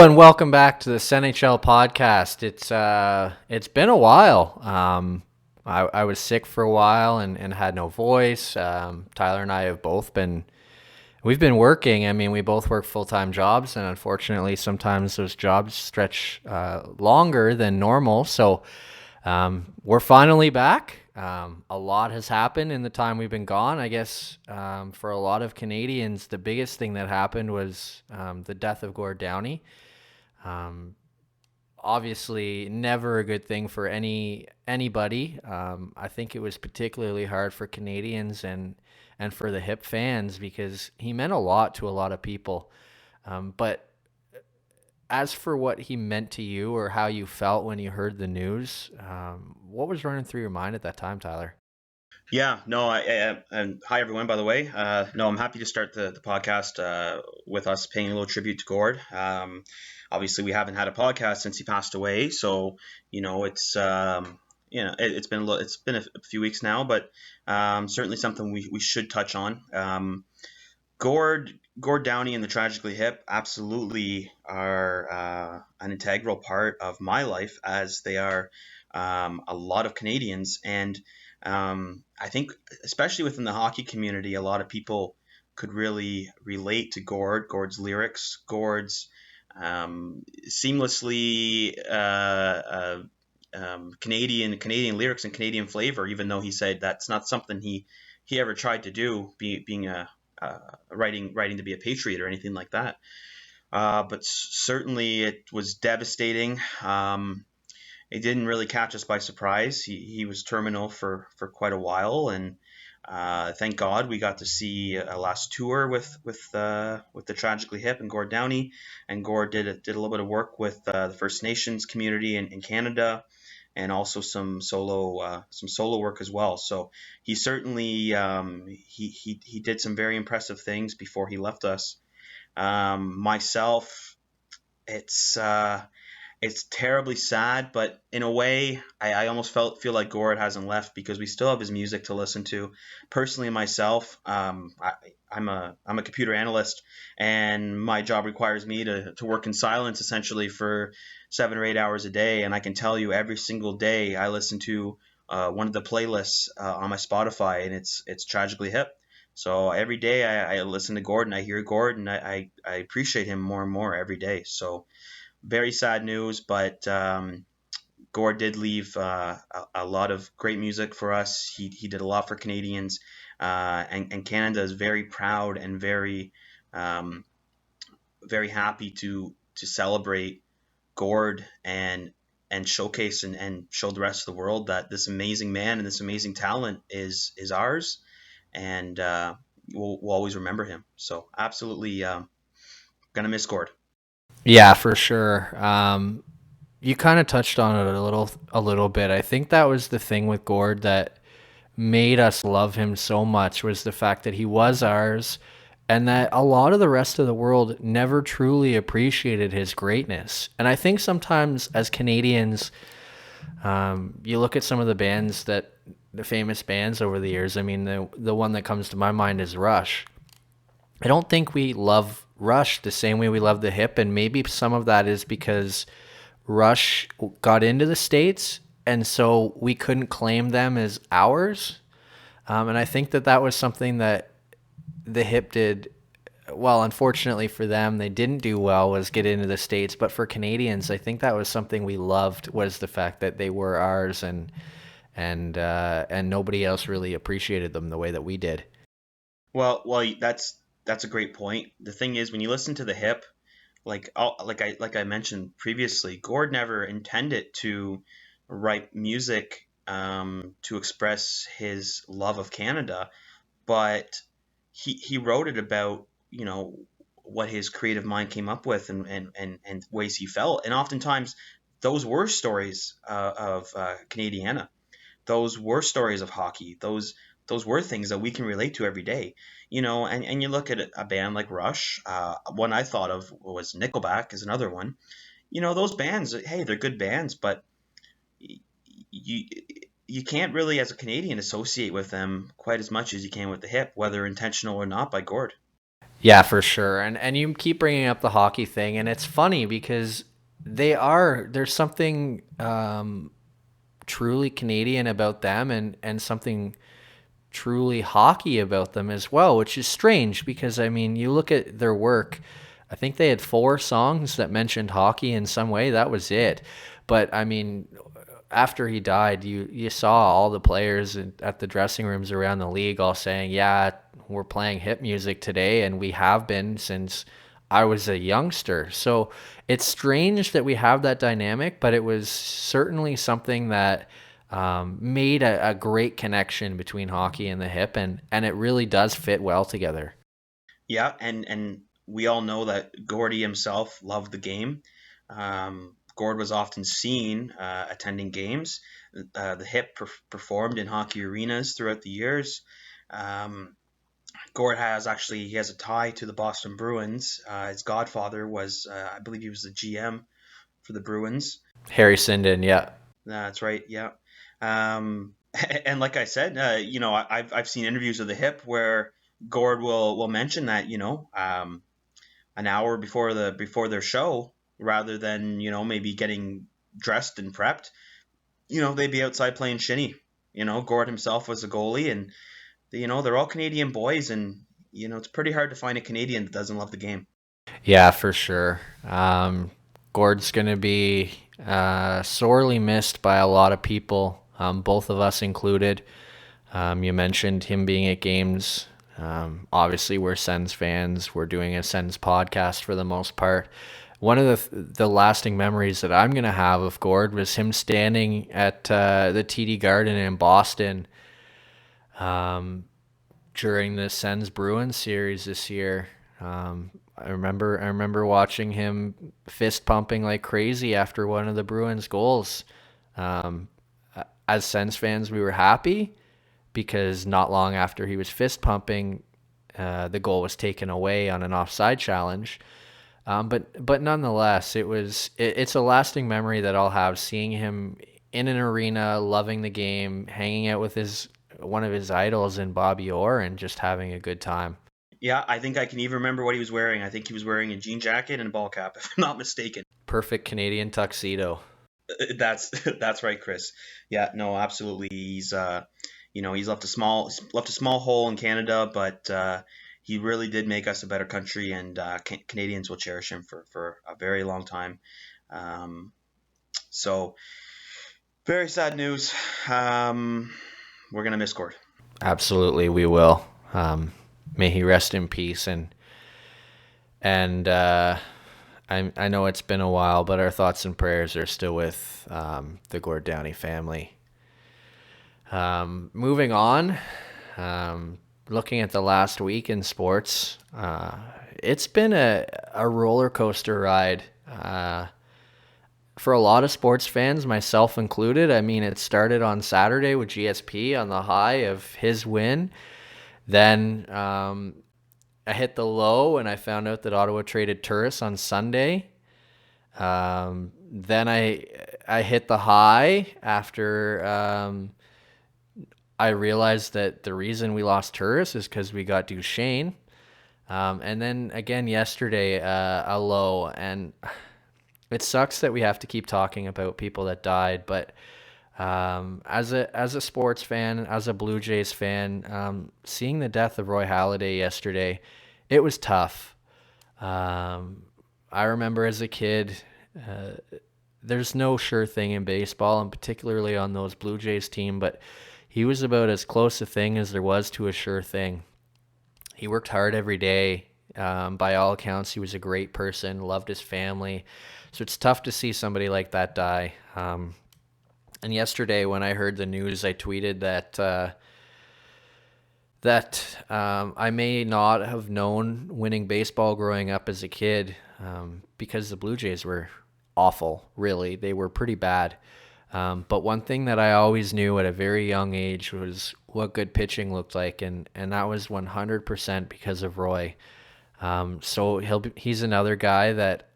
and welcome back to the SeNHL Podcast. It's been a while. I was sick for a while and had no voice. Tyler and I have we've been working. I mean, we both work full-time jobs, and unfortunately, sometimes those jobs stretch longer than normal. So we're finally back. A lot has happened in the time we've been gone. I guess for a lot of Canadians, the biggest thing that happened was the death of Gord Downie. Obviously, never a good thing for anybody. I think it was particularly hard for Canadians and for the Hip fans because he meant a lot to a lot of people. But as for what he meant to you or how you felt when you heard the news, what was running through your mind at that time, Tyler? Yeah, no, and hi everyone, by the way. No, I'm happy to start the podcast with us paying a little tribute to Gord. Obviously, we haven't had a podcast since he passed away, so it's been a few weeks now, but certainly something we should touch on. Gord Downie and the Tragically Hip absolutely are an integral part of my life, as they are a lot of Canadians. And I think, especially within the hockey community, a lot of people could really relate to Gord's lyrics, Gord's seamlessly Canadian lyrics and Canadian flavor, even though he said that's not something he ever tried to do, being a writing to be a patriot or anything like that. But certainly it was devastating. It didn't really catch us by surprise. He was terminal for quite a while, and thank God we got to see a last tour with the Tragically Hip and Gord Downie. And Gord did a little bit of work with the First Nations community in Canada, and also some solo work as well. So he certainly he did some very impressive things before he left us. Myself, it's terribly sad, but in a way, I almost feel like Gord hasn't left, because we still have his music to listen to. Personally, myself, I'm a computer analyst, and my job requires me to work in silence essentially for 7 or 8 hours a day. And I can tell you, every single day I listen to one of the playlists on my Spotify, and it's Tragically Hip. So every day I listen to Gord and I hear Gord, and I appreciate him more and more every day. So very sad news, but Gord did leave a lot of great music for us. He did a lot for Canadians, and Canada is very proud and very happy to celebrate Gord and showcase and show the rest of the world that this amazing man and this amazing talent is ours, and we'll always remember him. So absolutely gonna miss Gord. Yeah, for sure. You kind of touched on it a little bit. I think that was the thing with Gord that made us love him so much, was the fact that he was ours, and that a lot of the rest of the world never truly appreciated his greatness. And I think sometimes as Canadians, you look at some of the famous bands over the years. I mean, the one that comes to my mind is Rush. I don't think we love Rush the same way we love the Hip, and maybe some of that is because Rush got into the States, and so we couldn't claim them as ours. And I think that was something that the Hip did well. Unfortunately for them, they didn't do well, was get into the States. But for Canadians, I think that was something we loved, was the fact that they were ours, and nobody else really appreciated them the way that we did. Well, that's a great point. The thing is, when you listen to the Hip, like I mentioned previously, Gord never intended to write music to express his love of Canada, but he wrote it about, what his creative mind came up with, and ways he felt. And oftentimes those were stories of Canadiana. Those were stories of hockey. Those were things that we can relate to every day. And you look at a band like Rush. One I thought of was Nickelback, is another one. Those bands, hey, they're good bands, but you can't really, as a Canadian, associate with them quite as much as you can with the Hip, whether intentional or not, by Gord. Yeah, for sure. And you keep bringing up the hockey thing, and it's funny because there's something truly Canadian about them, and something truly hockey about them as well, which is strange because I mean, you look at their work. I think they had 4 songs that mentioned hockey in some way. That was it. But I mean, after he died, you saw all the players at the dressing rooms around the league all saying, "Yeah, we're playing hip music today, and we have been since I was a youngster." So it's strange that we have that dynamic, but it was certainly something that made a great connection between hockey and the hip, and it really does fit well together. Yeah, and we all know that Gordy himself loved the game. Gord was often seen attending games. The hip performed in hockey arenas throughout the years. Um, Gord he has a tie to the Boston Bruins. His godfather was, I believe, he was the GM for the Bruins. Harry Sinden, yeah. That's right. Yeah. Um, and like I said, I've seen interviews of the hip where Gord will mention that an hour before their show, rather than maybe getting dressed and prepped, they'd be outside playing shinny. Gord himself was a goalie, and they're all Canadian boys, and it's pretty hard to find a Canadian that doesn't love the game. Yeah, for sure. Gord's going to be sorely missed by a lot of people, both of us included. You mentioned him being at games. Obviously, we're Sens fans. We're doing a Sens podcast for the most part. One of the lasting memories that I'm going to have of Gord was him standing at the TD Garden in Boston during the Sens Bruins series this year. I remember watching him fist pumping like crazy after one of the Bruins goals. Um, as Sens fans, we were happy because not long after he was fist pumping, the goal was taken away on an offside challenge. But nonetheless, it's a lasting memory that I'll have, seeing him in an arena, loving the game, hanging out with his one of his idols in Bobby Orr, and just having a good time. Yeah, I think I can even remember what he was wearing. I think he was wearing a jean jacket and a ball cap, if I'm not mistaken. Perfect Canadian tuxedo. That's right, Chris. Yeah, no, absolutely. He's left a small hole in Canada, but he really did make us a better country, and Canadians will cherish him for a very long time. So very sad news. We're gonna miss Gord. Absolutely, we will. May he rest in peace, and I know it's been a while, but our thoughts and prayers are still with the Gord Downey family. Moving on, looking at the last week in sports, it's been a roller coaster ride for a lot of sports fans, myself included. I mean, it started on Saturday with GSP on the high of his win. Then I hit the low and I found out that Ottawa traded Turris on Sunday. Then I hit the high after I realized that the reason we lost Turris is because we got Duchesne. And then again yesterday, a low. And it sucks that we have to keep talking about people that died, but as a sports fan, as a Blue Jays fan, seeing the death of Roy Halladay yesterday, it was tough. I remember as a kid, there's no sure thing in baseball, and particularly on those Blue Jays team, but he was about as close a thing as there was to a sure thing. He worked hard every day. By all accounts, he was a great person, loved his family. So it's tough to see somebody like that die. And yesterday, when I heard the news, I tweeted that I may not have known winning baseball growing up as a kid, because the Blue Jays were awful, really. They were pretty bad. But one thing that I always knew at a very young age was what good pitching looked like, and that was 100% because of Roy. So he's another guy that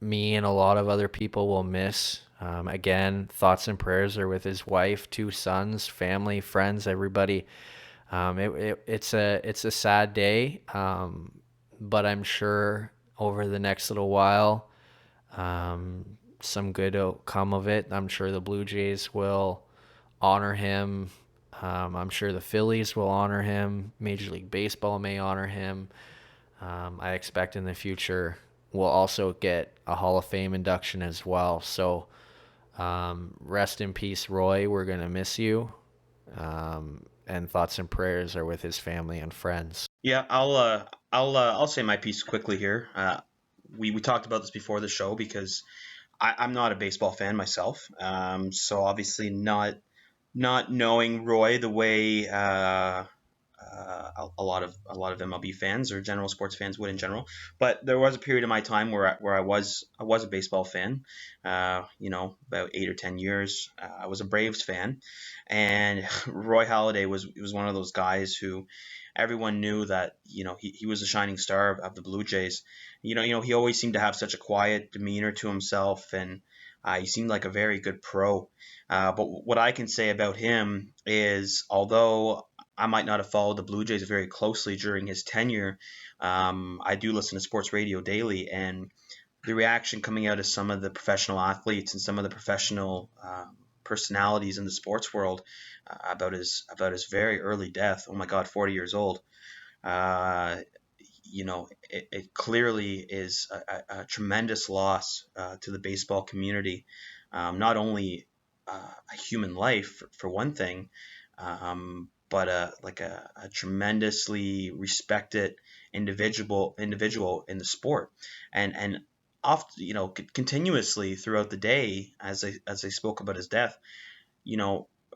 me and a lot of other people will miss. Again, thoughts and prayers are with his wife, 2 sons, family, friends, everybody. It's a sad day, but I'm sure over the next little while, some good will come of it. I'm sure the Blue Jays will honor him. I'm sure the Phillies will honor him. Major League Baseball may honor him. I expect in the future we'll also get a Hall of Fame induction as well. So rest in peace, Roy. We're going to miss you. And thoughts and prayers are with his family and friends. Yeah, I'll say my piece quickly here. We talked about this before the show because I'm not a baseball fan myself. So obviously not knowing Roy the way a lot of MLB fans or general sports fans would in general. But there was a period of my time where I was a baseball fan. About 8 or 10 years. I was a Braves fan, and Roy Halladay was one of those guys who everyone knew that he was a shining star of the Blue Jays. He always seemed to have such a quiet demeanor to himself, and he seemed like a very good pro. But what I can say about him is, although I might not have followed the Blue Jays very closely during his tenure, I do listen to sports radio daily, and the reaction coming out of some of the professional athletes and some of the professional personalities in the sports world about his very early death. Oh my God, 40 years old. Uh, it clearly is a tremendous loss to the baseball community. Not only a human life for one thing, but a tremendously respected individual in the sport, and often continuously throughout the day as they spoke about his death,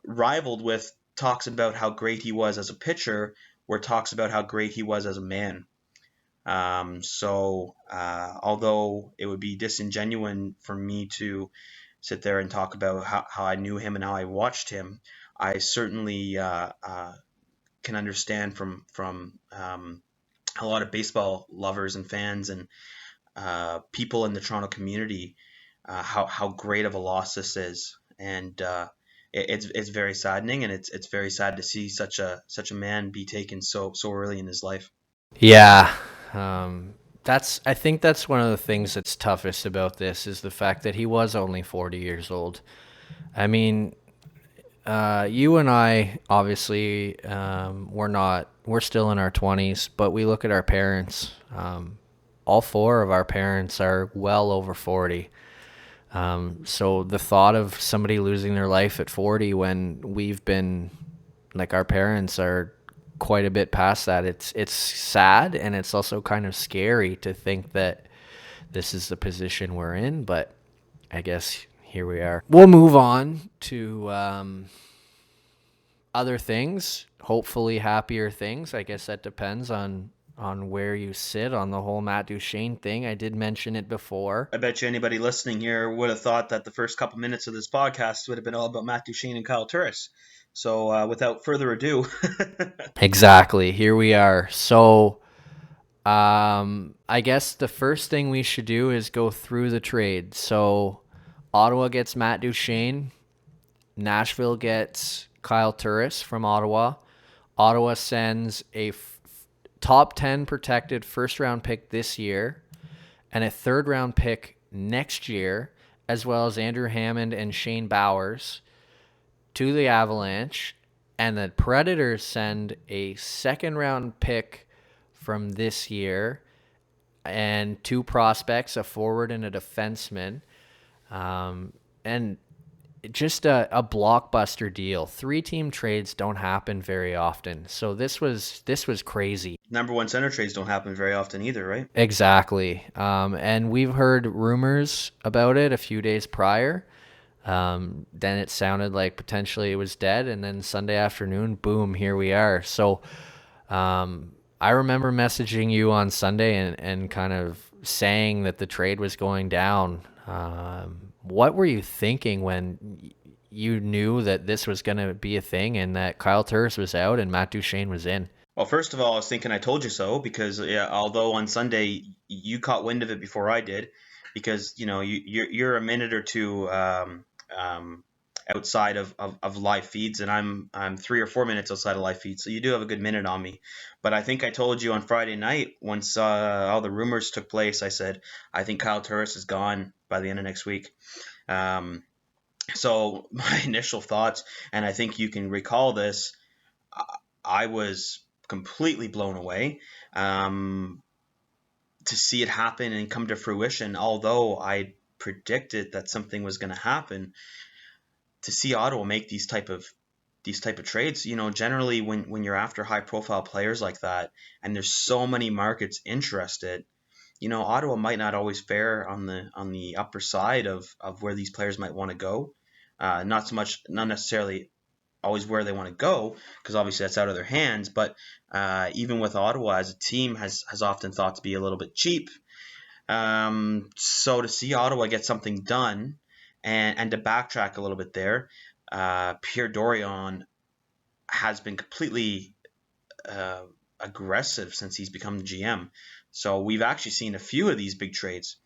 rivaled with talks about how great he was as a pitcher, where talks about how great he was as a man. Although it would be disingenuous for me to sit there and talk about how I knew him and how I watched him, I certainly can understand from a lot of baseball lovers and fans and people in the Toronto community how great of a loss this is, and it's very saddening, and it's very sad to see such a man be taken so early in his life. Yeah. I think that's one of the things that's toughest about this is the fact that he was only 40 years old. I mean, you and I, obviously, we're still in our 20s, but we look at our parents. All four of our parents are well over 40. So the thought of somebody losing their life at 40 when we've been, like, our parents are quite a bit past that, it's sad, and it's also kind of scary to think that this is the position we're in, but I guess here we are. We'll move on to other things, hopefully happier things. I guess that depends on where you sit on the whole Matt Duchene thing. I did mention it before. I bet you anybody listening here would have thought that the first couple minutes of this podcast would have been all about Matt Duchene and Kyle Turris. So without further ado, Exactly. Here we are. So I guess the first thing we should do is go through the trade. So Ottawa gets Matt Duchene. Nashville gets Kyle Turris from Ottawa. Ottawa sends a top 10 protected first-round pick this year and a third-round pick next year, as well as Andrew Hammond and Shane Bowers to the Avalanche. And the Predators send a second-round pick from this year and two prospects, a forward and a defenseman. And just a blockbuster deal. 3-team trades don't happen very often. So this was crazy. number one center trades don't happen very often either, right? Exactly. And we've heard rumors about it a few days prior. Then it sounded like potentially it was dead, and then Sunday afternoon, boom, here we are. So I remember messaging you on Sunday and kind of saying that the trade was going down. What were you thinking when you knew that this was going to be a thing and that Kyle Turris was out and Matt Duchene was in? Well, first of all, I was thinking I told you so because although on Sunday you caught wind of it before I did, because you're a minute or two outside of live feeds, and I'm 3 or 4 minutes outside of live feeds, so you do have a good minute on me. But I think I told you on Friday night, once all the rumors took place, I said I think Kyle Turris is gone by the end of next week. Um, so my initial thoughts, and I think you can recall this, I was completely blown away. To see it happen and come to fruition, although I predicted that something was going to happen, to see Ottawa make these type of trades, generally when you're after high profile players like that, and there's so many markets interested, Ottawa might not always fare on the upper side of where these players might want to go. Not necessarily always where they want to go, because obviously that's out of their hands. But even with Ottawa as a team has often thought to be a little bit cheap. So to see Ottawa get something done, and to backtrack a little bit there, Pierre Dorion has been completely uh, aggressive since he's become the GM. So we've actually seen a few of these big trades.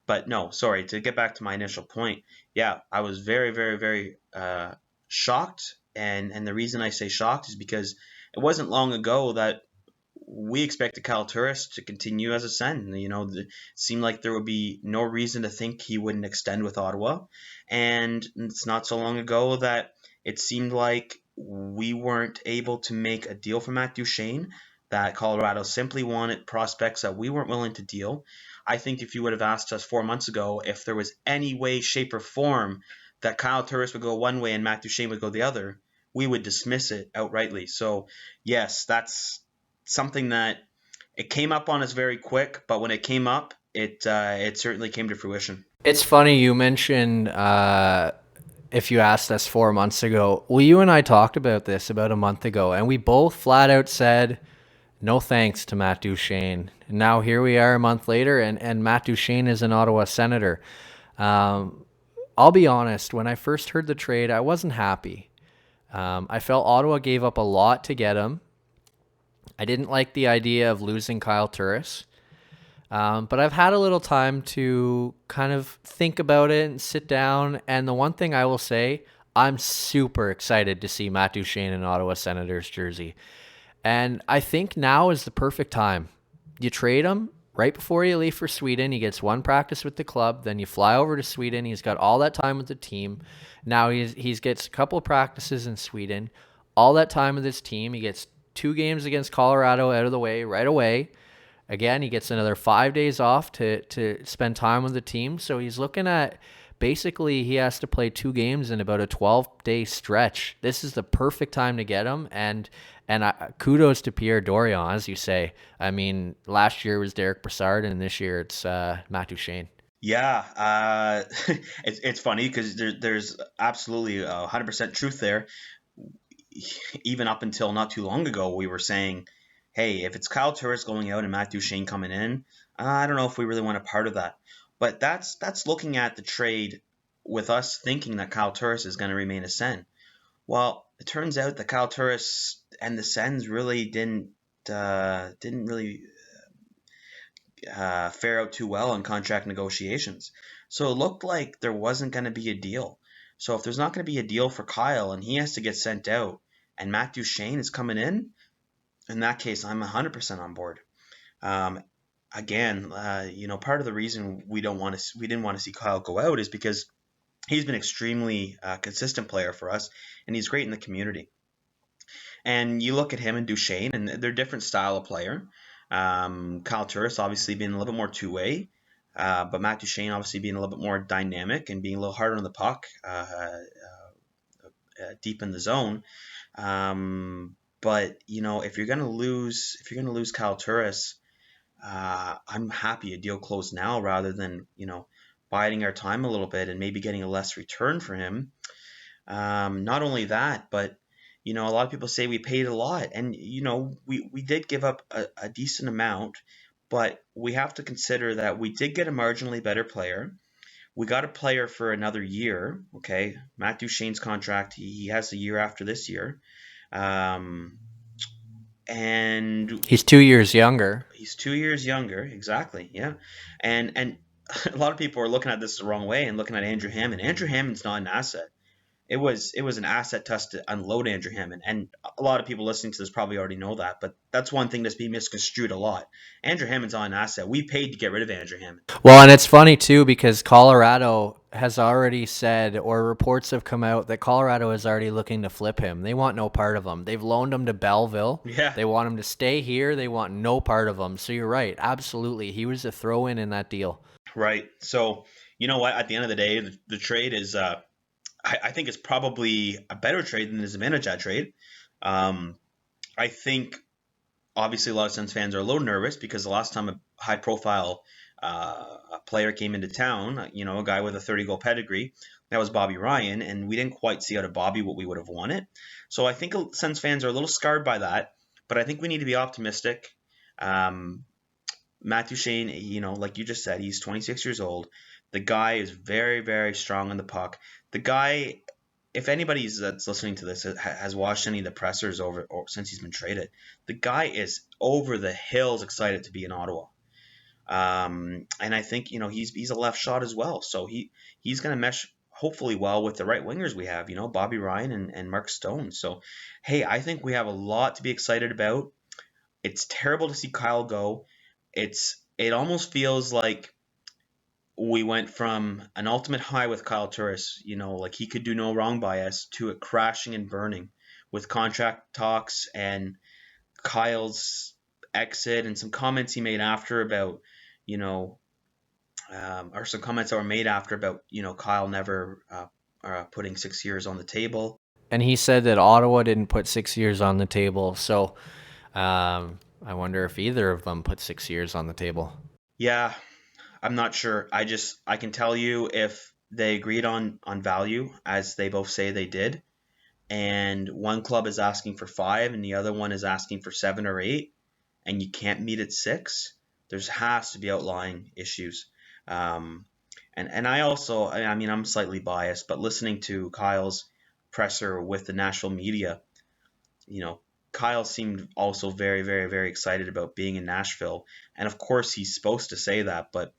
But no, sorry, to get back to my initial point, yeah, I was very, very, very shocked. And the reason I say shocked is because it wasn't long ago that we expected Kyle Turris to continue as a Sen. It seemed like there would be no reason to think he wouldn't extend with Ottawa. And it's not so long ago that it seemed like we weren't able to make a deal for Matt Duchene, that Colorado simply wanted prospects that we weren't willing to deal. I think if you would have asked us 4 months ago if there was any way, shape, or form that Kyle Turris would go one way and Matt Duchene would go the other, we would dismiss it outrightly. So, yes, that's something that it came up on us very quick, but when it came up, it certainly came to fruition. It's funny you mentioned if you asked us 4 months ago. Well, you and I talked about this about a month ago, and we both flat out said no thanks to Matt Duchene. And now here we are a month later, and Matt Duchene is an Ottawa Senator. I'll be honest, when I first heard the trade, I wasn't happy. I felt Ottawa gave up a lot to get him. I didn't like the idea of losing Kyle Turris. But I've had a little time to kind of think about it and sit down. And the one thing I will say, I'm super excited to see Matt Duchene in Ottawa Senators jersey. And I think now is the perfect time. You trade him right before you leave for Sweden. He gets one practice with the club. Then you fly over to Sweden. He's got all that time with the team. Now he gets a couple of practices in Sweden. All that time with his team. He gets 2 games against Colorado out of the way right away. Again, he gets another 5 days off to spend time with the team. So he's looking at basically he has to play 2 games in about a 12-day stretch. This is the perfect time to get him. And kudos to Pierre Dorion, as you say. I mean, last year was Derek Brassard, and this year it's Matt Duchene. Yeah, it's funny because there's absolutely 100% truth there. Even up until not too long ago, we were saying, hey, if it's Kyle Turris going out and Matt Duchene coming in, I don't know if we really want a part of that. But that's looking at the trade with us thinking that Kyle Turris is going to remain a Sen. Well, it turns out that Kyle Turris and the Sens really didn't really fare out too well in contract negotiations. So it looked like there wasn't going to be a deal. So if there's not going to be a deal for Kyle and he has to get sent out and Matt Duchene is coming in that case, I'm 100% on board. Again, part of the reason we didn't want to see Kyle go out is because he's been extremely consistent player for us, and he's great in the community. And you look at him and Duchene, and they're different style of player. Kyle Turris obviously being a little bit more two-way, but Matt Duchene obviously being a little bit more dynamic and being a little harder on the puck, deep in the zone. But if you're gonna lose Kyle Turris, I'm happy a deal closed now rather than biding our time a little bit and maybe getting a less return for him. Not only that, but a lot of people say we paid a lot, and we did give up a decent amount, but we have to consider that we did get a marginally better player. We got a player for another year. Okay, Matt Duchene's contract, he has a year after this year. And he's 2 years younger. He's 2 years younger, exactly. Yeah, and a lot of people are looking at this the wrong way and looking at Andrew Hammond. Andrew Hammond's not an asset. it was an asset to us to unload Andrew Hammond, and a lot of people listening to this probably already know that, but that's one thing that's being misconstrued a lot. Andrew Hammond's not an asset. We paid to get rid of Andrew Hammond. Well, and it's funny too because Colorado has already said, or reports have come out that Colorado is already looking to flip him. They want no part of him. They've loaned him to Belleville. Yeah, They want him to stay here. They want no part of him. So you're right. Absolutely. He was a throw in that deal. right. So you know what? At the end of the day, the trade is. I think it's probably a better trade than the Zibanejad trade. Um, I think obviously a lot of Sens fans are a little nervous because the last time a high profile player came into town, a guy with a 30-goal pedigree, that was Bobby Ryan, and we didn't quite see out of Bobby what we would have wanted. So I think Sens fans are a little scarred by that, but I think we need to be optimistic. Matt Duchene, like you just said, he's 26 years old. The guy is very, very strong on the puck. The guy, if anybody that's listening to this has watched any of the pressers over or since he's been traded, the guy is over the hills excited to be in Ottawa. And I think he's a left shot as well, so he's going to mesh hopefully well with the right wingers we have. Bobby Ryan and Mark Stone. So hey, I think we have a lot to be excited about. It's terrible to see Kyle go. It almost feels like we went from an ultimate high with Kyle Turris, like he could do no wrong by us, to it crashing and burning with contract talks and Kyle's exit and some comments he made after about, or some comments that were made after about, Kyle never putting 6 years on the table. And he said that Ottawa didn't put 6 years on the table. So I wonder if either of them put 6 years on the table. Yeah, I'm not sure. I can tell you if they agreed on value, as they both say they did, and one club is asking for 5 and the other one is asking for 7 or 8, and you can't meet at 6, there has to be outlying issues. And I also, I mean, I'm slightly biased, but listening to Kyle's presser with the national media, Kyle seemed also very, very, very excited about being in Nashville. And of course, he's supposed to say that, but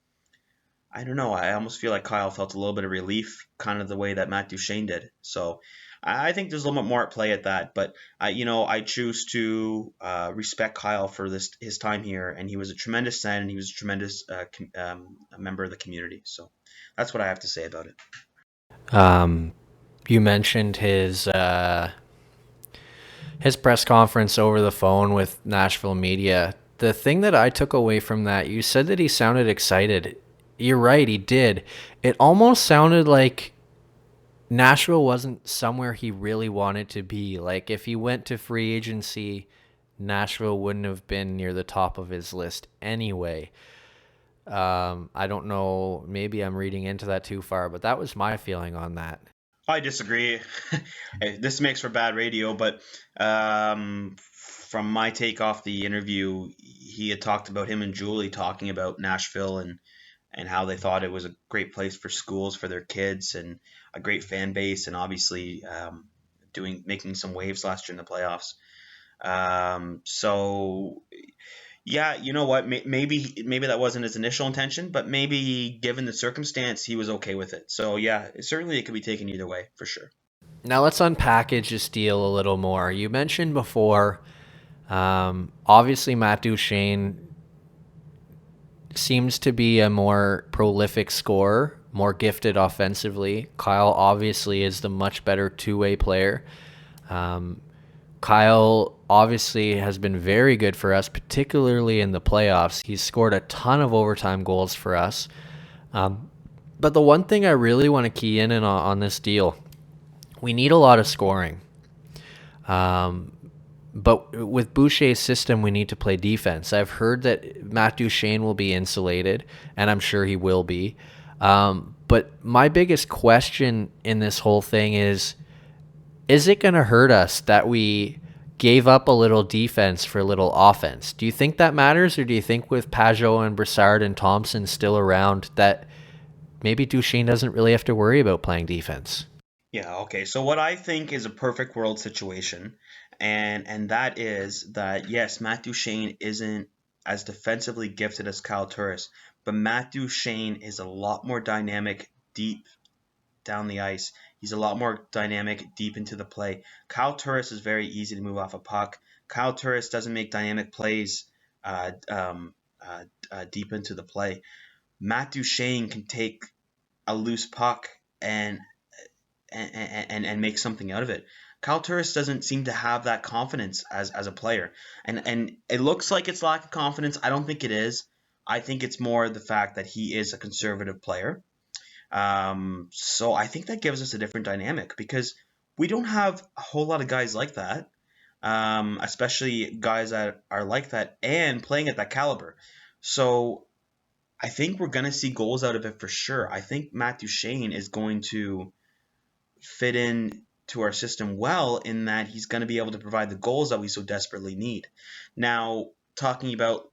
I don't know. I almost feel like Kyle felt a little bit of relief, kind of the way that Matt Duchene did. So I think there's a little bit more at play at that. But I choose to respect Kyle for his time here, and he was a tremendous Sen, and he was a tremendous member of the community. So that's what I have to say about it. You mentioned his press conference over the phone with Nashville media. The thing that I took away from that, you said that he sounded excited. You're right, he did. It almost sounded like Nashville wasn't somewhere he really wanted to be. Like if he went to free agency, Nashville wouldn't have been near the top of his list anyway. I don't know, maybe I'm reading into that too far, but that was my feeling on that. I disagree. This makes for bad radio, but from my take off the interview, he had talked about him and Julie talking about Nashville and how they thought it was a great place for schools for their kids and a great fan base, and obviously making some waves last year in the playoffs. So yeah, you know what? Maybe that wasn't his initial intention, but maybe given the circumstance, he was okay with it. So yeah, certainly it could be taken either way for sure. Now let's unpackage this deal a little more. You mentioned before, obviously Matt Duchene seems to be a more prolific scorer, more gifted offensively. Kyle obviously is the much better two-way player. Kyle obviously has been very good for us, particularly in the playoffs. He's scored a ton of overtime goals for us. But the one thing I really want to key in on this deal, we need a lot of scoring. But with Boucher's system, we need to play defense. I've heard that Matt Duchene will be insulated, and I'm sure he will be. But my biggest question in this whole thing is it going to hurt us that we gave up a little defense for a little offense? Do you think that matters, or do you think with Pajot and Brassard and Thompson still around that maybe Duchene doesn't really have to worry about playing defense? Yeah, okay. So what I think is a perfect world situation, and that is that, yes, Matt Duchene isn't as defensively gifted as Kyle Turris, but Matt Duchene is a lot more dynamic deep down the ice. He's a lot more dynamic deep into the play. Kyle Turris is very easy to move off a puck. Kyle Turris doesn't make dynamic plays uh, um, deep into the play. Matt Duchene can take a loose puck and make something out of it. Kyle Turris doesn't seem to have that confidence as a player, and it looks like it's lack of confidence. I don't think it is. I think it's more the fact that he is a conservative player. So I think that gives us a different dynamic because we don't have a whole lot of guys like that, especially guys that are like that and playing at that caliber. So I think we're going to see goals out of it for sure. I think Matt Duchene is going to fit in to our system well in that he's going to be able to provide the goals that we so desperately need. Now, talking about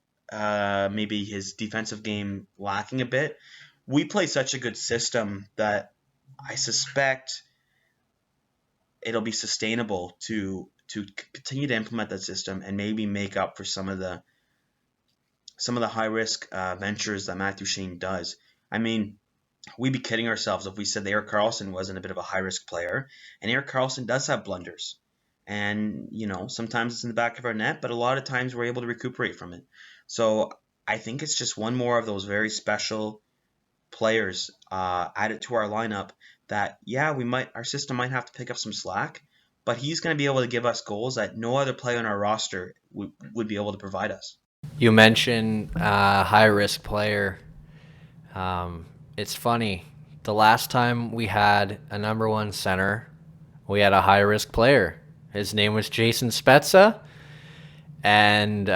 maybe his defensive game lacking a bit, we play such a good system that I suspect it'll be sustainable to continue to implement that system and maybe make up for some of the high risk ventures that Matt Duchene does. I mean, we'd be kidding ourselves if we said that Erik Karlsson wasn't a bit of a high risk player. And Erik Karlsson does have blunders. And, sometimes it's in the back of our net, but a lot of times we're able to recuperate from it. So I think it's just one more of those very special players added to our lineup that, yeah, our system might have to pick up some slack, but he's going to be able to give us goals that no other player on our roster would be able to provide us. You mentioned high risk player. It's funny. The last time we had a number one center, we had a high risk player. His name was Jason Spezza. And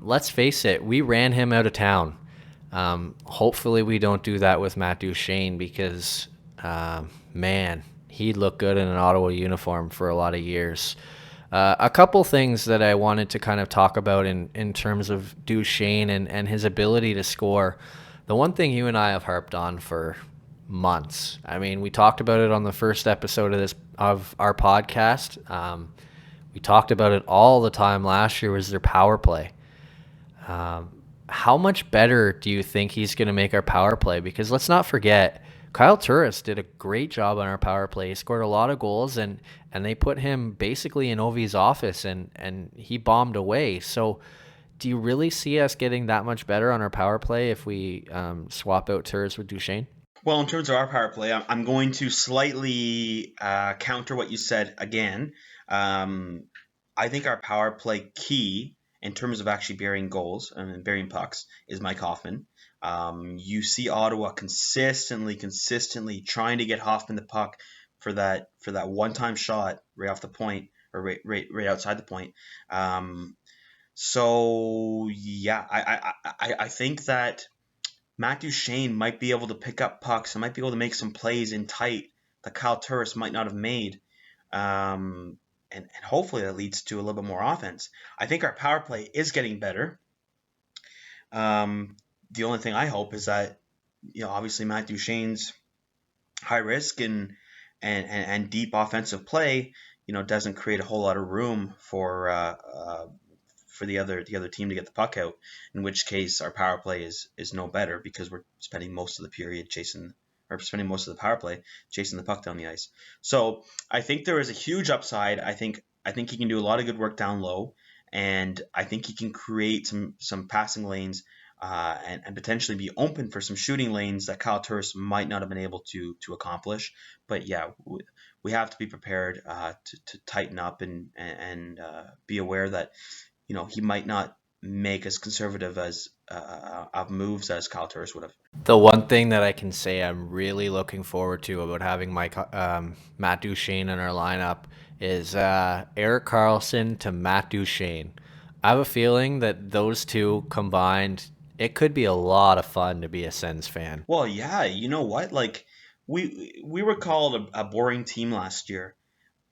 let's face it, we ran him out of town. Hopefully we don't do that with Matt Duchene because, man, he looked good in an Ottawa uniform for a lot of years. A couple things that I wanted to kind of talk about in terms of Duchene and his ability to score. The one thing you and I have harped on for months. I mean, we talked about it on the first episode of our podcast. We talked about it all the time last year was their power play. How much better do you think he's going to make our power play? Because let's not forget, Kyle Turris did a great job on our power play. He scored a lot of goals, and they put him basically in Ovi's office, and he bombed away. So do you really see us getting that much better on our power play if we swap out Turris with Duchene? Well, in terms of our power play, I'm going to slightly counter what you said again. I think our power play key in terms of actually burying goals and burying pucks is Mike Hoffman. You see Ottawa consistently trying to get Hoffman the puck for that one-time shot right off the point or right outside the point. So yeah, I think that Matt Duchene might be able to pick up pucks and might be able to make some plays in tight that Kyle Turris might not have made. And hopefully that leads to a little bit more offense. I think our power play is getting better. The only thing I hope is that, obviously Matt Duchene's high risk and deep offensive play, doesn't create a whole lot of room for the other team to get the puck out. In which case, our power play is no better because we're spending most of the period spending most of the power play chasing the puck down the ice. So I think there is a huge upside. I think he can do a lot of good work down low, and I think he can create some passing lanes and potentially be open for some shooting lanes that Kyle Turris might not have been able to accomplish. But yeah, we have to be prepared to tighten up and be aware that he might not make as conservative as of moves as Kyle Turris would have. The one thing that I can say I'm really looking forward to about having Matt Duchene in our lineup is Erik Karlsson to Matt Duchene. I have a feeling that those two combined, it could be a lot of fun to be a Sens fan. Well, yeah, you know what? Like we were called a boring team last year,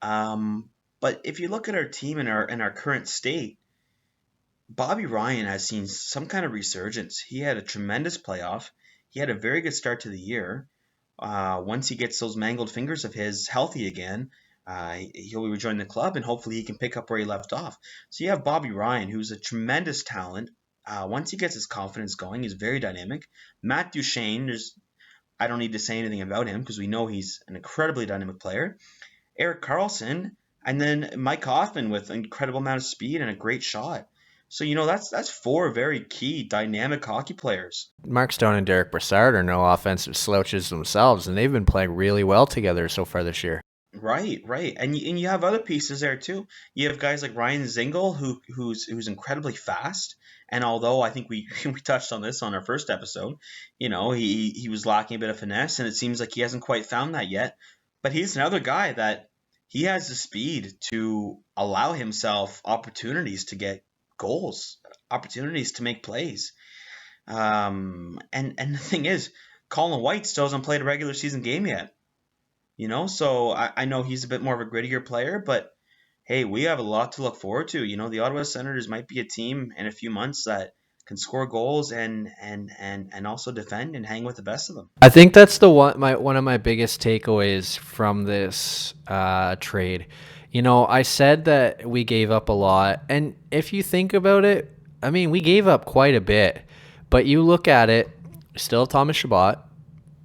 but if you look at our team in our current state, Bobby Ryan has seen some kind of resurgence. He had a tremendous playoff. He had a very good start to the year. Once he gets those mangled fingers of his healthy again, he'll rejoin the club, and hopefully he can pick up where he left off. So you have Bobby Ryan, who's a tremendous talent. Once he gets his confidence going, he's very dynamic. Matt Duchene, there's I don't need to say anything about him because we know he's an incredibly dynamic player. Erik Karlsson, and then Mike Hoffman with an incredible amount of speed and a great shot. So that's four very key dynamic hockey players. Mark Stone and Derek Brassard are no offensive slouches themselves, and they've been playing really well together so far this year. Right, right, and you have other pieces there too. You have guys like Ryan Zingle, who's incredibly fast. And although I think we we touched on this on our first episode, he was lacking a bit of finesse, and it seems like he hasn't quite found that yet. But he's another guy that he has the speed to allow himself opportunities to get goals, opportunities to make plays. And the thing is, Colin White still hasn't played a regular season game yet. So I know he's a bit more of a grittier player, but hey, we have a lot to look forward to. The Ottawa Senators might be a team in a few months that can score goals and also defend and hang with the best of them. I think that's one of my biggest takeaways from this trade. I said that we gave up a lot, and if you think about it, I mean, we gave up quite a bit. But you look at it, still have Thomas Chabot,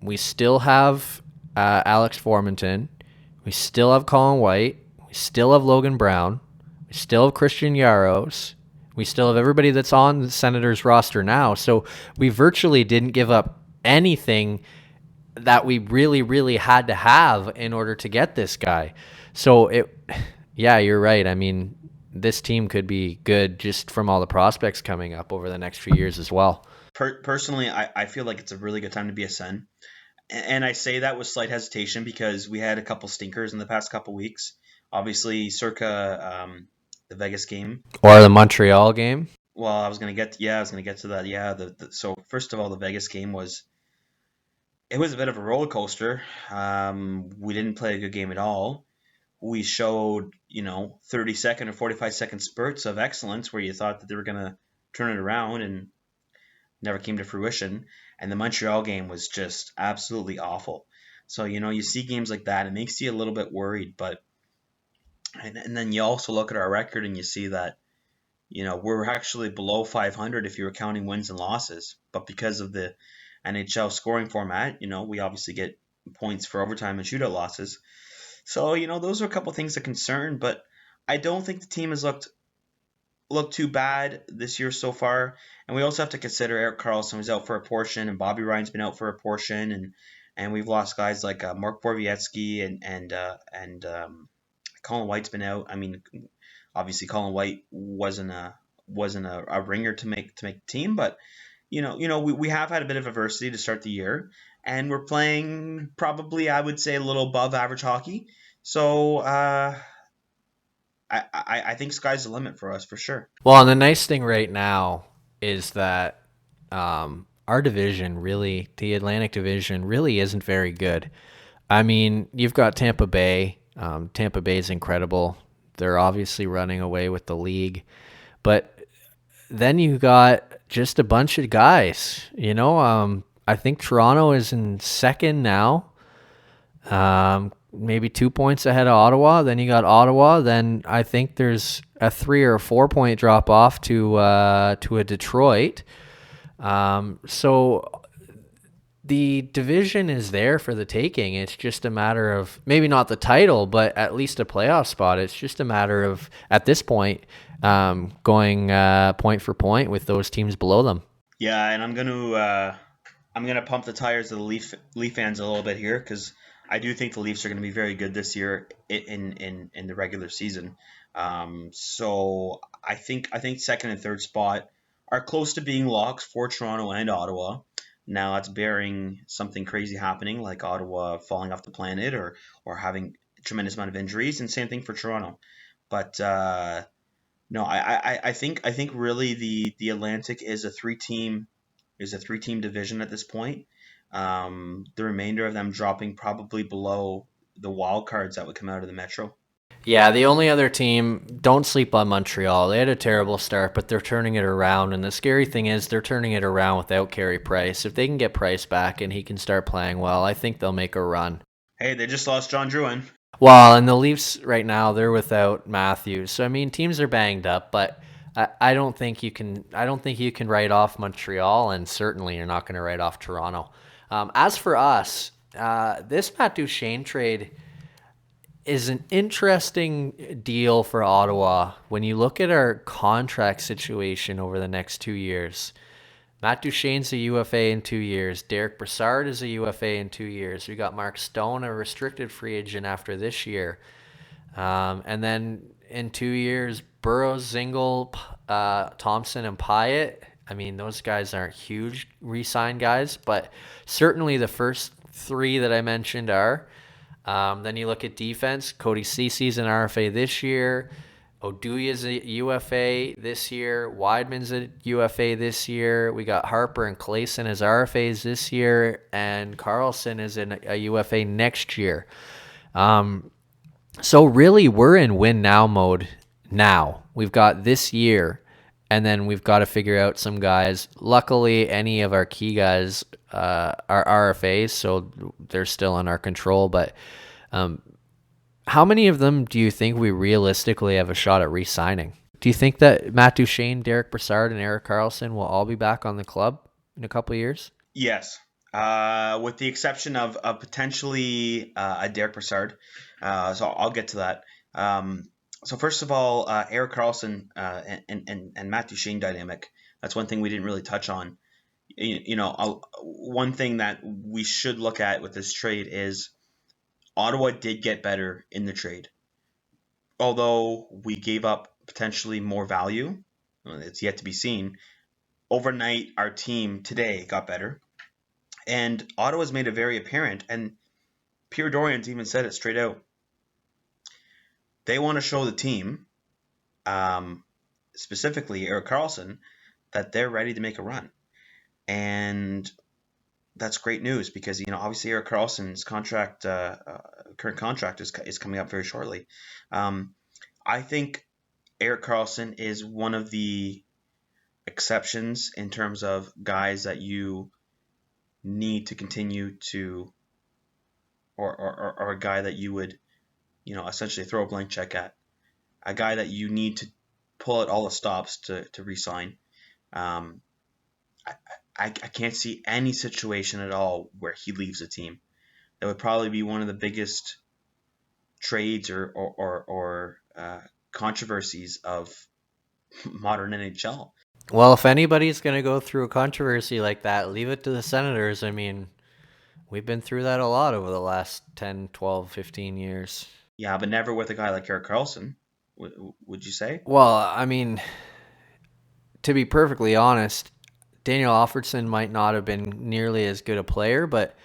we still have Alex Formenton, we still have Colin White, we still have Logan Brown, we still have Christian Yaros, we still have everybody that's on the Senators roster now. So we virtually didn't give up anything that we really, really had to have in order to get this guy. So yeah, you're right. I mean, this team could be good just from all the prospects coming up over the next few years as well. Personally, I feel like it's a really good time to be a Sen. And I say that with slight hesitation because we had a couple stinkers in the past couple weeks. Obviously, circa the Vegas game. Or the Montreal game. Well, I was gonna get to that. Yeah. So first of all, the Vegas game was a bit of a roller coaster. We didn't play a good game at all. We showed 30-second or 45-second spurts of excellence where you thought that they were gonna turn it around and never came to fruition. And the Montreal game was just absolutely awful. So, you see games like that, it makes you a little bit worried. But, and then you also look at our record and you see that, we're actually below 500 if you were counting wins and losses. But because of the NHL scoring format, we obviously get points for overtime and shootout losses. So, those are a couple things that concern. But I don't think the team has looked too bad this year so far. And we also have to consider Erik Karlsson was out for a portion, and Bobby Ryan's been out for a portion, and we've lost guys like Mark Borowiecki and Colin White's been out. I mean, obviously Colin White wasn't a ringer to make the team, but we have had a bit of adversity to start the year, and we're playing probably, I would say, a little above average hockey. So I think sky's the limit for us for sure. Well, and the nice thing right now is that our division really, the Atlantic Division, really isn't very good. I mean, you've got Tampa Bay. Tampa Bay is incredible. They're obviously running away with the league. But then you got just a bunch of guys. I think Toronto is in second now. Maybe 2 points ahead of Ottawa. Then you got Ottawa. Then I think there's a 3 or 4 point drop off to a Detroit. So the division is there for the taking. It's just a matter of maybe not the title, but at least a playoff spot. It's just a matter of at this point going point for point with those teams below them. Yeah, and I'm gonna pump the tires of the Leaf fans a little bit here because I do think the Leafs are going to be very good this year in the regular season. So I think second and third spot are close to being locks for Toronto and Ottawa. Now that's bearing something crazy happening like Ottawa falling off the planet or having a tremendous amount of injuries, and same thing for Toronto. But no, I think really the Atlantic is a three-team division at this point. The remainder of them dropping probably below the wild cards that would come out of the Metro. Yeah, the only other team, don't sleep on Montreal. They had a terrible start, but they're turning it around. And the scary thing is they're turning it around without Carey Price. If they can get Price back and he can start playing well, I think they'll make a run. Hey, they just lost John Drouin. Well, and the Leafs right now, they're without Matthews. So, I mean, teams are banged up, but I don't think you can write off Montreal, and certainly you're not going to write off Toronto. As for us, this Matt Duchene trade is an interesting deal for Ottawa when you look at our contract situation over the next 2 years. Matt Duchene's a UFA in 2 years. Derek Brassard is a UFA in 2 years. We got Mark Stone, a restricted free agent after this year. And then in 2 years, Burrows, Zingle, Thompson, and Pyatt. I mean, those guys aren't huge re-sign guys, but certainly the first three that I mentioned are. Then you look at defense. Cody Cece's an RFA this year. Oduya's a UFA this year. Weidman's a UFA this year. We got Harper and Clayson as RFAs this year, and Carlson is in a UFA next year. So really, we're in win now mode now. We've got this year, and then we've got to figure out some guys. Luckily, any of our key guys are RFAs, so they're still in our control. But how many of them do you think we realistically have a shot at re-signing? Do you think that Matt Duchene, Derek Brassard, and Erik Karlsson will all be back on the club in a couple of years? Yes, with the exception of potentially a Derek Brassard. So I'll get to that. So first of all, Erik Karlsson and Matt Duchene dynamic. That's one thing we didn't really touch on. One thing that we should look at with this trade is Ottawa did get better in the trade. Although we gave up potentially more value, it's yet to be seen. Overnight, our team today got better. And Ottawa's made it very apparent, and Pierre Dorian's even said it straight out. They want to show the team, specifically Erik Karlsson, that they're ready to make a run. And that's great news because, obviously Erik Karlsson's contract, current contract is coming up very shortly. I think Erik Karlsson is one of the exceptions in terms of guys that you need to continue to, or a guy that you would, essentially throw a blank check at, a guy that you need to pull out all the stops to re-sign. I can't see any situation at all where he leaves the team. That would probably be one of the biggest trades or controversies of modern NHL. Well, if anybody's going to go through a controversy like that, leave it to the Senators. I mean, we've been through that a lot over the last 10, 12, 15 years. Yeah, but never with a guy like Erik Karlsson, would you say? Well, I mean, to be perfectly honest, Daniel Alfredsson might not have been nearly as good a player, but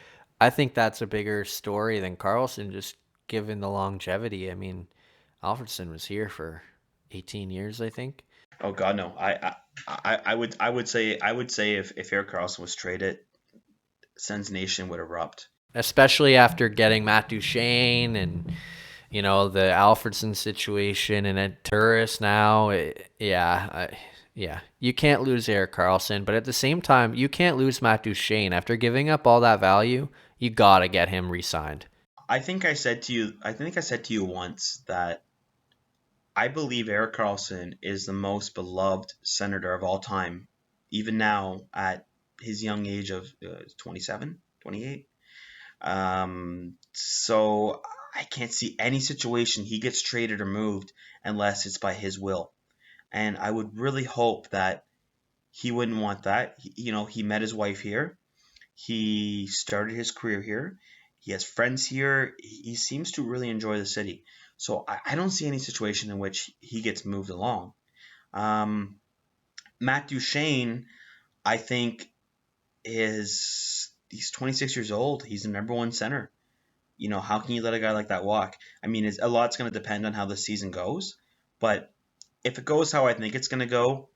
I think that's a bigger story than Karlsson, just given the longevity. I mean, Alfredsson was here for 18 years, I think. Oh God, no. I would say if Erik Karlsson was traded, Sens Nation would erupt. Especially after getting Matt Duchene and the Alfredsson situation and Ed Turris now. Yeah, you can't lose Erik Karlsson, but at the same time, you can't lose Matt Duchene. After giving up all that value, you gotta get him re-signed. I think I said to you once that I believe Erik Karlsson is the most beloved Senator of all time, even now at his young age of 27, 28. So I can't see any situation he gets traded or moved unless it's by his will. And I would really hope that he wouldn't want that. He met his wife here. He started his career here. He has friends here. He seems to really enjoy the city. So I don't see any situation in which he gets moved along. Matt Duchene, I think, he's 26 years old. He's the number one center. How can you let a guy like that walk? I mean, a lot's going to depend on how the season goes. But if it goes how I think it's going to go,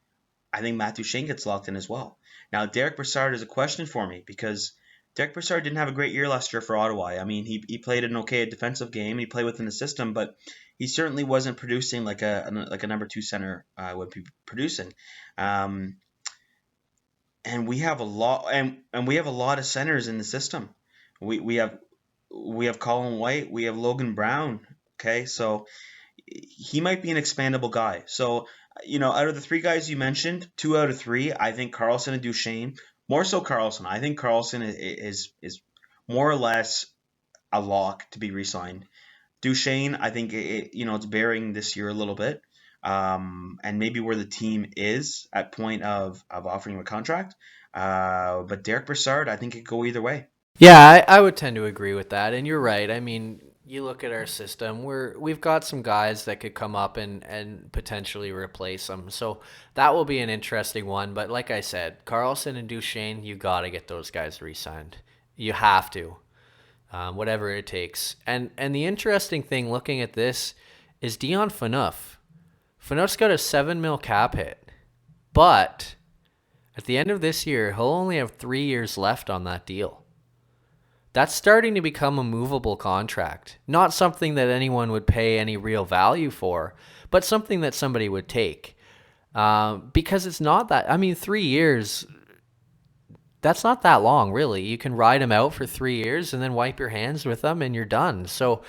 I think Matt Duchene gets locked in as well. Now, Derek Brassard is a question for me because Derek Brassard didn't have a great year last year for Ottawa. I mean, he played an okay defensive game. He played within the system, but he certainly wasn't producing like a number two center would be producing. And we have a lot, and we have a lot of centers in the system. We have Colin White. We have Logan Brown. Okay, so he might be an expandable guy. So, out of the three guys you mentioned, 2 out of 3, I think Karlsson and Duchene More so Carlson. I think Carlson is more or less a lock to be re-signed. Duchesne, I think it's bearing this year a little bit, and maybe where the team is at point of offering him a contract. But Derek Brassard, I think it could go either way. Yeah, I would tend to agree with that. And you're right. I mean, you look at our system, we've got some guys that could come up and potentially replace them. So that will be an interesting one. But like I said, Carlson and Duchesne, you got to get those guys re-signed. You have to, whatever it takes. And the interesting thing looking at this is Dion Phaneuf. Phaneuf's got a 7 mil cap hit, but at the end of this year, he'll only have 3 years left on that deal. That's starting to become a movable contract. Not something that anyone would pay any real value for, but something that somebody would take. Because it's not that, I mean, 3 years, that's not that long, really. You can ride them out for 3 years and then wipe your hands with them and you're done. So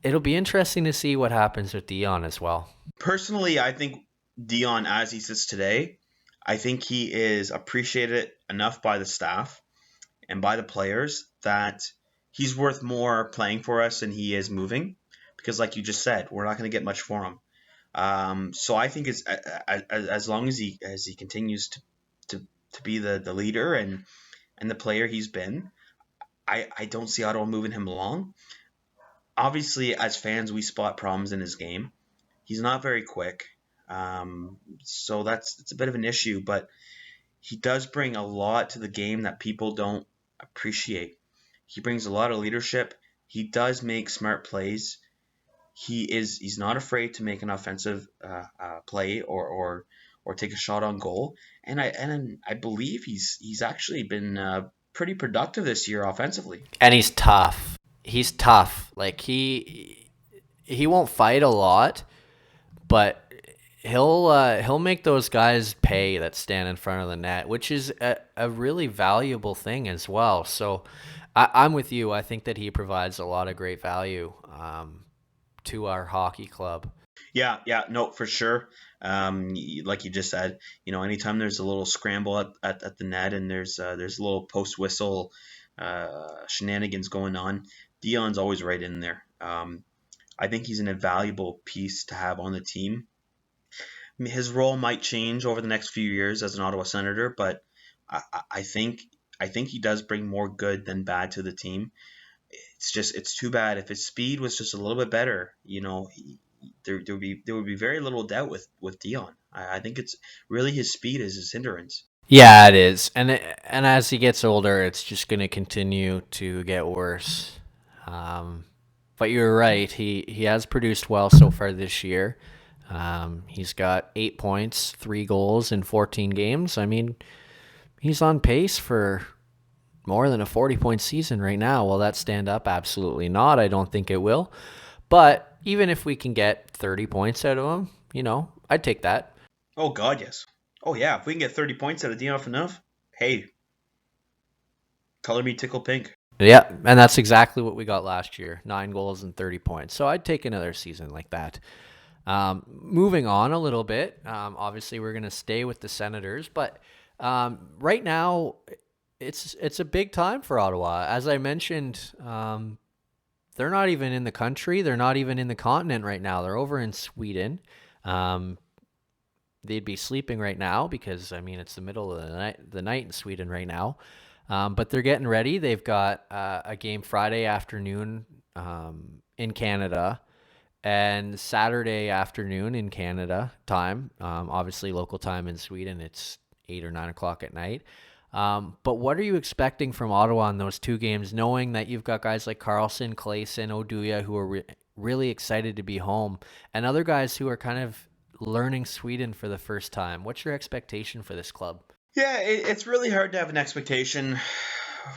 it'll be interesting to see what happens with Dion as well. Personally, I think Dion, as he sits today, I think he is appreciated enough by the staff and by the players that he's worth more playing for us than he is moving. Because, like you just said, we're not going to get much for him. So I think it's as long as he continues to be the leader and the player he's been, I don't see Ottawa moving him along. Obviously, as fans, we spot problems in his game. He's not very quick, so it's a bit of an issue. But he does bring a lot to the game that people don't appreciate. He brings a lot of leadership. He does make smart plays. He's not afraid to make an offensive play or take a shot on goal. And I believe he's actually been pretty productive this year offensively. And he's tough. He's tough. Like he won't fight a lot, but he'll make those guys pay that stand in front of the net, which is a really valuable thing as well. So I'm with you. I think that he provides a lot of great value to our hockey club. Yeah, no, for sure. Like you just said, anytime there's a little scramble at the net and there's a little post whistle shenanigans going on, Dion's always right in there. I think he's an invaluable piece to have on the team. His role might change over the next few years as an Ottawa Senator, but I think he does bring more good than bad to the team. It's too bad if his speed was just a little bit better. There would be very little doubt with Dion. I think it's really his speed is his hindrance. Yeah, it is, and as he gets older, it's just going to continue to get worse. But you're right. He has produced well so far this year. He's got 8 points, 3 goals in 14 games. I mean, he's on pace for more than a 40-point season right now. Will that stand up? Absolutely not. I don't think it will. But even if we can get 30 points out of him, I'd take that. Oh, God, yes. Oh, yeah. If we can get 30 points out of Dion Phaneuf, hey, color me tickle pink. Yeah, and that's exactly what we got last year, 9 goals and 30 points. So I'd take another season like that. Moving on a little bit, obviously we're going to stay with the Senators, but right now it's a big time for Ottawa. As I mentioned, they're not even in the country. They're not even in the continent right now. They're over in Sweden. They'd be sleeping right now because, I mean, it's the middle of the night in Sweden right now. But they're getting ready. They've got a game Friday afternoon in Canada and Saturday afternoon in Canada time. Obviously, local time in Sweden, it's 8 or 9 o'clock at night. But what are you expecting from Ottawa in those 2 games, knowing that you've got guys like Carlson, Claesson, Oduya who are really excited to be home, and other guys who are kind of learning Sweden for the first time? What's your expectation for this club? Yeah, it's really hard to have an expectation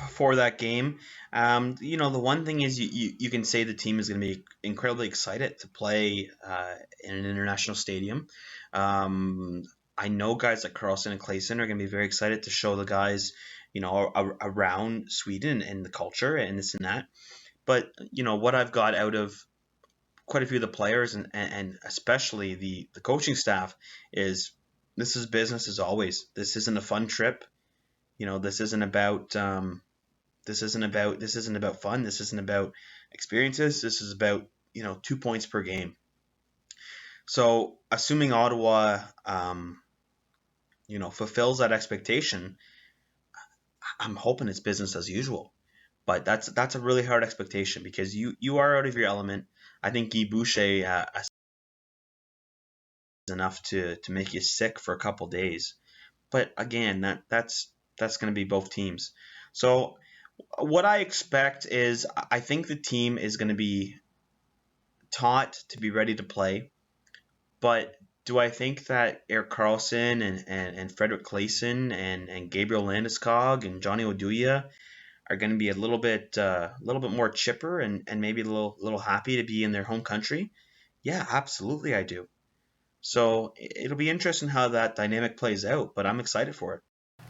for that game. The one thing is you can say the team is going to be incredibly excited to play in an international stadium. I know guys like Carlson and Claesson are going to be very excited to show the guys, around Sweden and the culture and this and that. But, what I've got out of quite a few of the players and especially the coaching staff is this is business as always. This isn't a fun trip. This isn't about fun. This isn't about experiences. This is about 2 points per game. So assuming Ottawa, fulfills that expectation, I'm hoping it's business as usual. But that's a really hard expectation because you are out of your element. I think Guy Boucher is enough to make you sick for a couple days. But again, that's going to be both teams. So what I expect is I think the team is going to be taught to be ready to play. But do I think that Eric Carlson and Frederick Claesson and Gabriel Landeskog and Johnny Oduya are going to be a little bit more chipper and maybe a little happy to be in their home country? Yeah, absolutely I do. So it'll be interesting how that dynamic plays out, but I'm excited for it.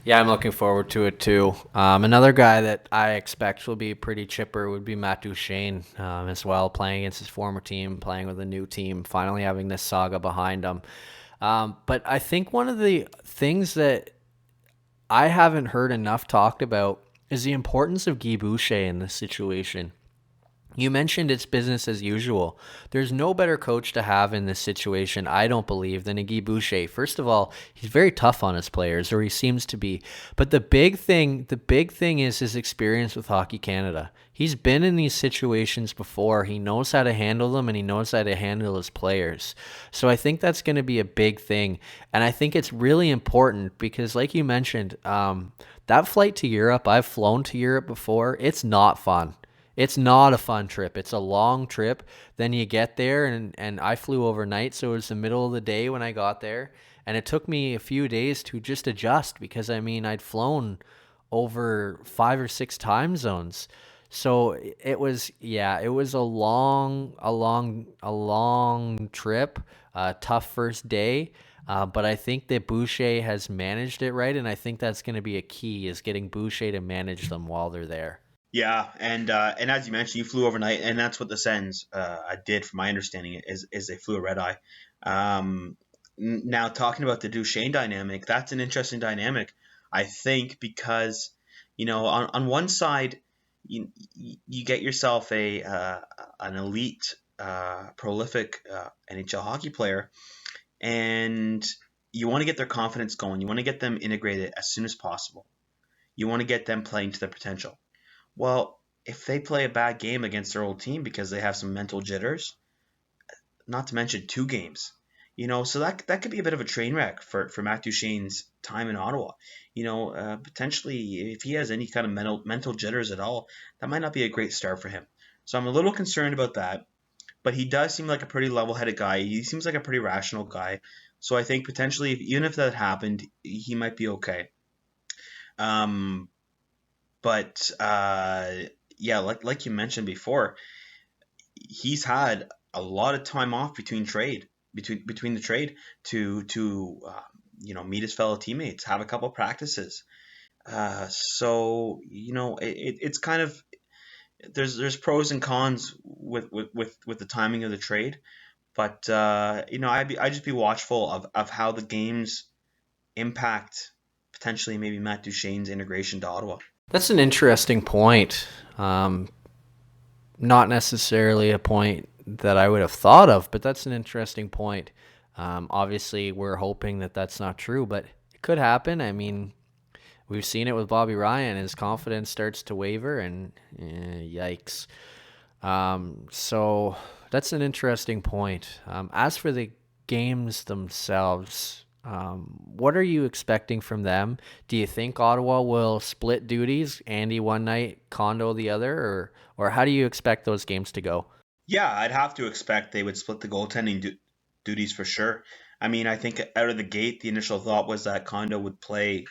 Yeah, I'm looking forward to it too. Another guy that I expect will be pretty chipper would be Matt Duchene as well, playing against his former team, playing with a new team, finally having this saga behind him. But I think one of the things that I haven't heard enough talked about is the importance of Guy Boucher in this situation. You mentioned it's business as usual. There's no better coach to have in this situation, I don't believe, than a Guy Boucher. First of all, he's very tough on his players, or he seems to be. But the big thing is his experience with Hockey Canada. He's been in these situations before. He knows how to handle them, and he knows how to handle his players. So I think that's going to be a big thing. And I think it's really important because, like you mentioned, that flight to Europe, I've flown to Europe before. It's not fun. It's not a fun trip. It's a long trip. Then you get there, and I flew overnight, so it was the middle of the day when I got there. And it took me a few days to just adjust because, I mean, I'd flown over 5 or 6 time zones. So it was a long trip, tough first day. But I think that Boucher has managed it right, and I think that's going to be a key is getting Boucher to manage them while they're there. Yeah, and as you mentioned, you flew overnight, and that's what the Sens did, from my understanding, is they flew a red eye. Now talking about the Duchesne dynamic, that's an interesting dynamic, I think, because on one side you get yourself an elite, prolific NHL hockey player, and you want to get their confidence going. You want to get them integrated as soon as possible. You want to get them playing to their potential. Well, if they play a bad game against their old team because they have some mental jitters, not to mention 2 games, so that could be a bit of a train wreck for Matt Duchene's time in Ottawa. Potentially, if he has any kind of mental jitters at all, that might not be a great start for him. So I'm a little concerned about that. But he does seem like a pretty level-headed guy. He seems like a pretty rational guy. So I think potentially, even if that happened, he might be okay. Um, but yeah, like you mentioned before, he's had a lot of time off between the trade to meet his fellow teammates, have a couple practices. So it's kind of there's pros and cons with the timing of the trade, but I'd just be watchful of how the games impact potentially maybe Matt Duchene's integration to Ottawa. That's an interesting point. Not necessarily a point that I would have thought of, but that's an interesting point. Obviously, we're hoping that that's not true, but it could happen. I mean, we've seen it with Bobby Ryan. His confidence starts to waver, and yikes. So that's an interesting point. As for the games themselves, what are you expecting from them? Do you think Ottawa will split duties, Andy one night, Condo the other, or how do you expect those games to go? Yeah, I'd have to expect they would split the goaltending duties for sure. I mean, I think out of the gate, the initial thought was that Condo would play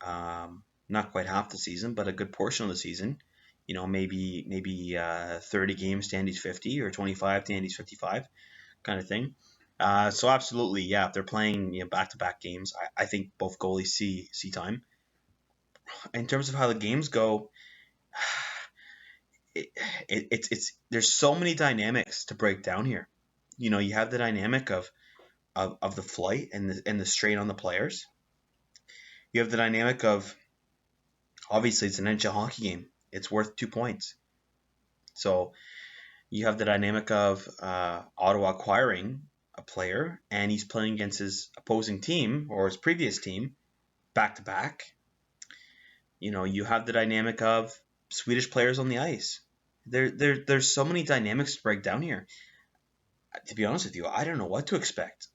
not quite half the season, but a good portion of the season. Maybe 30 games to Andy's 50 or 25 to Andy's 55 kind of thing. So absolutely, yeah. If they're playing back-to-back games, I think both goalies see time. In terms of how the games go, it, it's there's so many dynamics to break down here. You have the dynamic of the flight and the strain on the players. You have the dynamic of Obviously, it's an NHL hockey game. It's worth 2 points. So you have the dynamic of Ottawa acquiring a player, and he's playing against his opposing team or his previous team back to back. You have the dynamic of Swedish players on the ice. There's so many dynamics to break down here. To be honest with you, I don't know what to expect.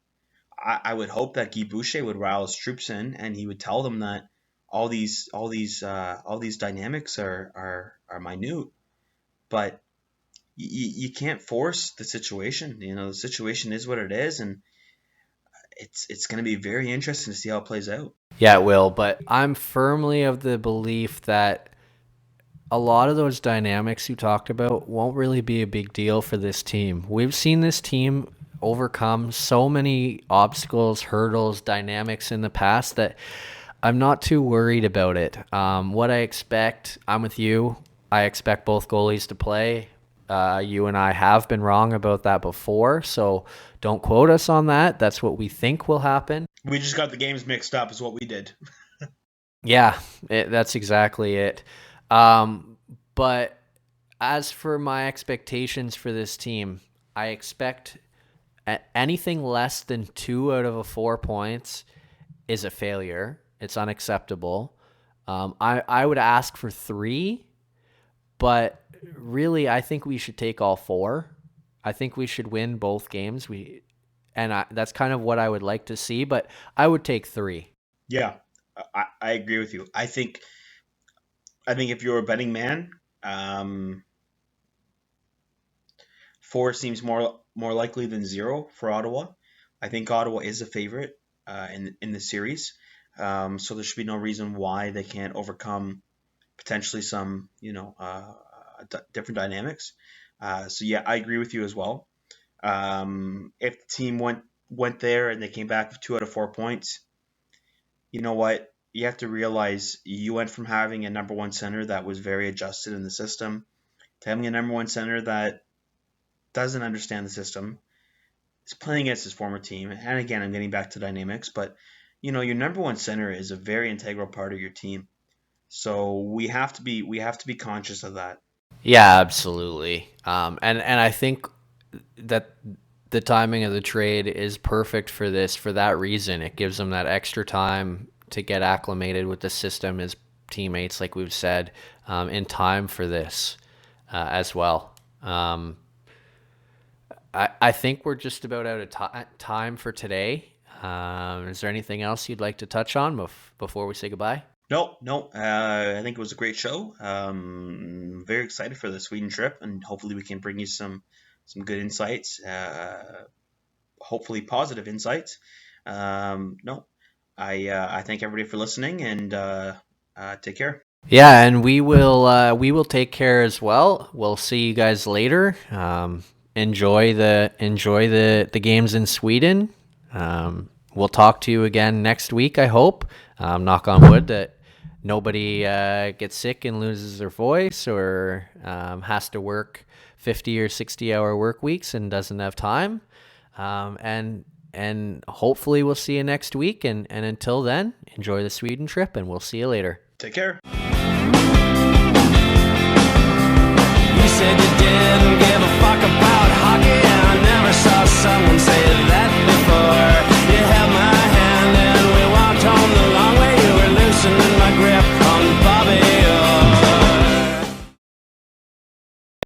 I would hope that Guy Boucher would rile his troops in, and he would tell them that all these dynamics are minute, but you can't force the situation. The situation is what it is, and it's going to be very interesting to see how it plays out. Yeah, it will, but I'm firmly of the belief that a lot of those dynamics you talked about won't really be a big deal for this team. We've seen this team overcome so many obstacles, hurdles, dynamics in the past that I'm not too worried about it. What I expect, I'm with you. I expect both goalies to play. You and I have been wrong about that before, so don't quote us on that. That's what we think will happen. We just got the games mixed up is what we did. Yeah, that's exactly it. But as for my expectations for this team, I expect anything less than 2 out of 4 points is a failure. It's unacceptable. I would ask for 3, but really I think we should take all 4. I think we should win both games. That's kind of what I would like to see, but I would take 3. Yeah, I agree with you. I think if you're a betting man, 4 seems more likely than 0 for Ottawa. I think Ottawa is a favorite in the series, so there should be no reason why they can't overcome potentially some different dynamics. So yeah, I agree with you as well. If the team went there and they came back with 2 out of 4 points, you know what? You have to realize you went from having a number one center that was very adjusted in the system to having a number one center that doesn't understand the system. Is playing against his former team. And again, I'm getting back to dynamics, but your number one center is a very integral part of your team. So we have to be conscious of that. Yeah, absolutely. And I think that the timing of the trade is perfect for this for that reason. It gives them that extra time to get acclimated with the system as teammates, like we've said, in time for this as well. I think we're just about out of time for today. Is there anything else you'd like to touch on before we say goodbye? No. I think it was a great show. Very excited for the Sweden trip, and hopefully we can bring you some good insights. Hopefully positive insights. No, I thank everybody for listening, and take care. Yeah, and we will take care as well. We'll see you guys later. Enjoy the games in Sweden. We'll talk to you again next week, I hope. Knock on wood that nobody gets sick and loses their voice or has to work 50 or 60-hour work weeks and doesn't have time. And hopefully we'll see you next week. And until then, enjoy the Sweden trip, and we'll see you later. Take care.